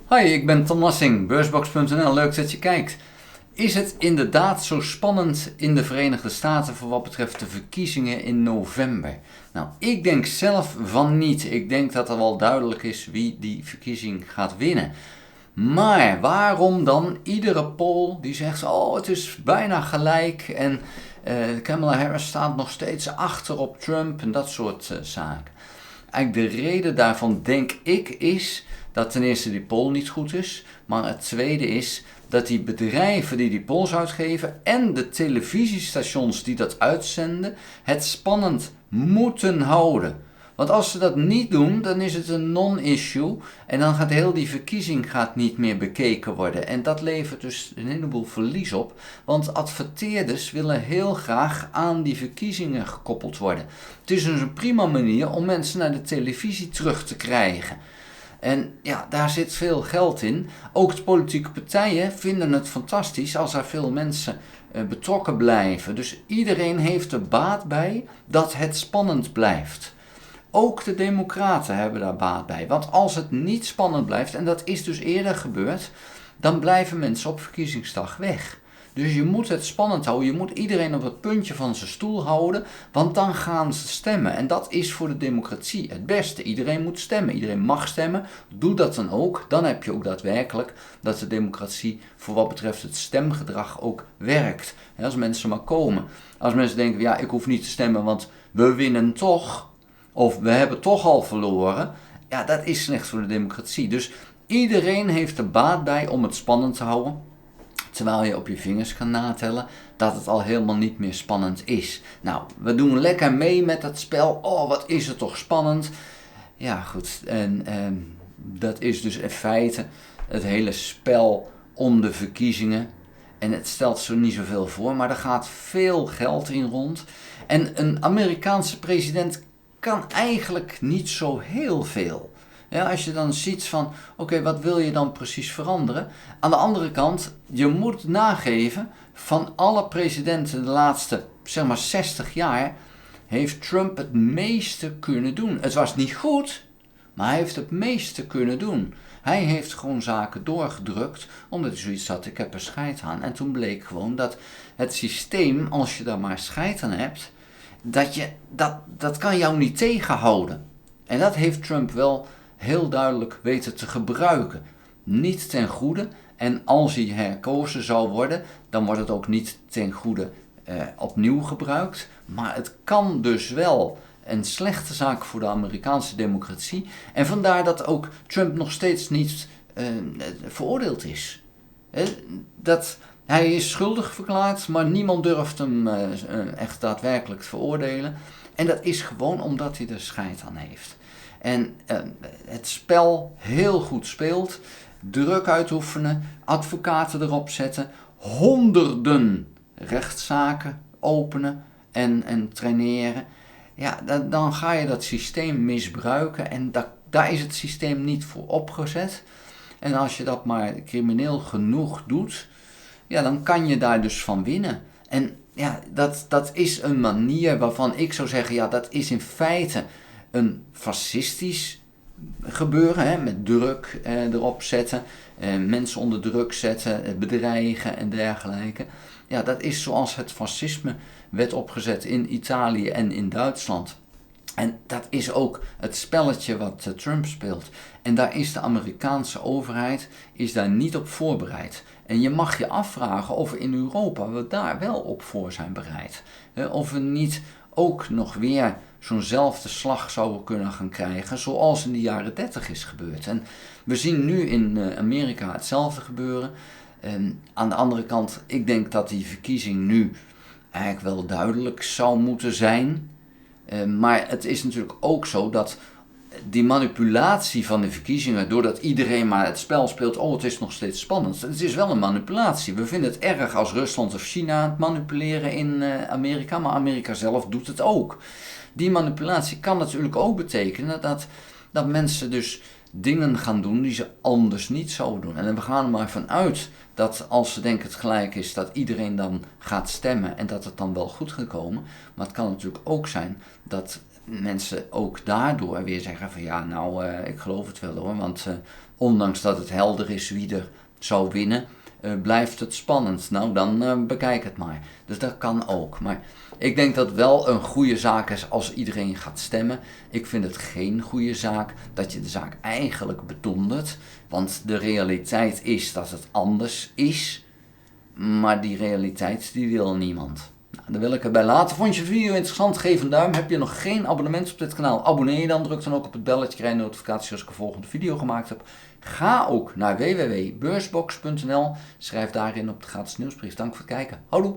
Hoi, ik ben Tom Lassing, beursbox.nl. Leuk dat je kijkt. Is het inderdaad zo spannend in de Verenigde Staten voor wat betreft de verkiezingen in november? Nou, ik denk zelf van niet. Ik denk dat er wel duidelijk is wie die verkiezing gaat winnen. Maar waarom dan iedere poll die zegt, oh het is bijna gelijk en Kamala Harris staat nog steeds achter op Trump en dat soort zaken. Eigenlijk de reden daarvan, denk ik, is dat ten eerste die poll niet goed is, maar het tweede is dat die bedrijven die polls uitgeven en de televisiestations die dat uitzenden het spannend moeten houden. Want als ze dat niet doen, dan is het een non-issue en dan gaat heel die verkiezing niet meer bekeken worden. En dat levert dus een heleboel verlies op, want adverteerders willen heel graag aan die verkiezingen gekoppeld worden. Het is dus een prima manier om mensen naar de televisie terug te krijgen. En ja, daar zit veel geld in. Ook de politieke partijen vinden het fantastisch als er veel mensen betrokken blijven. Dus iedereen heeft er baat bij dat het spannend blijft. Ook de democraten hebben daar baat bij. Want als het niet spannend blijft, en dat is dus eerder gebeurd, dan blijven mensen op verkiezingsdag weg. Dus je moet het spannend houden, je moet iedereen op het puntje van zijn stoel houden, want dan gaan ze stemmen. En dat is voor de democratie het beste. Iedereen moet stemmen, iedereen mag stemmen. Doe dat dan ook, dan heb je ook daadwerkelijk dat de democratie voor wat betreft het stemgedrag ook werkt. En als mensen maar komen. Als mensen denken, ja ik hoef niet te stemmen, want we winnen toch, of we hebben toch al verloren, ja dat is slecht voor de democratie. Dus iedereen heeft er baat bij om het spannend te houden. Terwijl je op je vingers kan natellen dat het al helemaal niet meer spannend is. Nou, we doen lekker mee met dat spel. Oh, wat is het toch spannend. Ja, goed. En dat is dus in feite het hele spel om de verkiezingen. En het stelt zo niet zoveel voor, maar er gaat veel geld in rond. En een Amerikaanse president kan eigenlijk niet zo heel veel. Ja, als je dan ziet van, oké, wat wil je dan precies veranderen? Aan de andere kant, je moet nageven, van alle presidenten de laatste, zeg maar 60 jaar, heeft Trump het meeste kunnen doen. Het was niet goed, maar hij heeft het meeste kunnen doen. Hij heeft gewoon zaken doorgedrukt, omdat hij zoiets had, ik heb er scheid aan. En toen bleek gewoon dat het systeem, als je daar maar scheid aan hebt, dat kan jou niet tegenhouden. En dat heeft Trump wel heel duidelijk weten te gebruiken. Niet ten goede. En als hij herkozen zou worden, dan wordt het ook niet ten goede opnieuw gebruikt. Maar het kan dus wel een slechte zaak voor de Amerikaanse democratie. En vandaar dat ook Trump nog steeds niet veroordeeld is. Hij is schuldig verklaard, maar niemand durft hem echt daadwerkelijk te veroordelen. En dat is gewoon omdat hij er scheid aan heeft. En het spel heel goed speelt, druk uitoefenen, advocaten erop zetten, honderden rechtszaken openen en traineren. Ja, dan ga je dat systeem misbruiken en daar is het systeem niet voor opgezet. En als je dat maar crimineel genoeg doet, ja, dan kan je daar dus van winnen. En ja, dat is een manier waarvan ik zou zeggen, ja, dat is in feite een fascistisch gebeuren, hè, met druk erop zetten, mensen onder druk zetten, bedreigen en dergelijke. Ja, dat is zoals het fascisme werd opgezet in Italië en in Duitsland. En dat is ook het spelletje wat Trump speelt. En daar is de Amerikaanse overheid daar niet op voorbereid. En je mag je afvragen of in Europa we daar wel op voor zijn bereid. Of we niet ook nog weer zo'nzelfde slag zouden kunnen gaan krijgen zoals in de jaren 30 is gebeurd. En we zien nu in Amerika hetzelfde gebeuren. Aan de andere kant, ik denk dat die verkiezing nu eigenlijk wel duidelijk zou moeten zijn. Maar het is natuurlijk ook zo dat die manipulatie van de verkiezingen, doordat iedereen maar het spel speelt, oh het is nog steeds spannend. Het is wel een manipulatie. We vinden het erg als Rusland of China aan het manipuleren in Amerika, maar Amerika zelf doet het ook. Die manipulatie kan natuurlijk ook betekenen dat mensen dus dingen gaan doen die ze anders niet zouden doen. En we gaan er maar vanuit dat als ze denken het gelijk is, dat iedereen dan gaat stemmen en dat het dan wel goed gaat komen. Maar het kan natuurlijk ook zijn dat mensen ook daardoor weer zeggen van ja, nou, ik geloof het wel hoor, want ondanks dat het helder is wie er zou winnen, blijft het spannend. Nou, dan bekijk het maar. Dus dat kan ook. Maar ik denk dat het wel een goede zaak is als iedereen gaat stemmen. Ik vind het geen goede zaak dat je de zaak eigenlijk bedondert. Want de realiteit is dat het anders is. Maar die realiteit, die wil niemand. Nou, daar wil ik het bij laten. Vond je de video interessant? Geef een duim. Heb je nog geen abonnement op dit kanaal? Abonneer je dan. Druk dan ook op het belletje. Krijg je notificaties als ik een volgende video gemaakt heb. Ga ook naar www.beursbox.nl. Schrijf daarin op de gratis nieuwsbrief. Dank voor het kijken. Houdoe!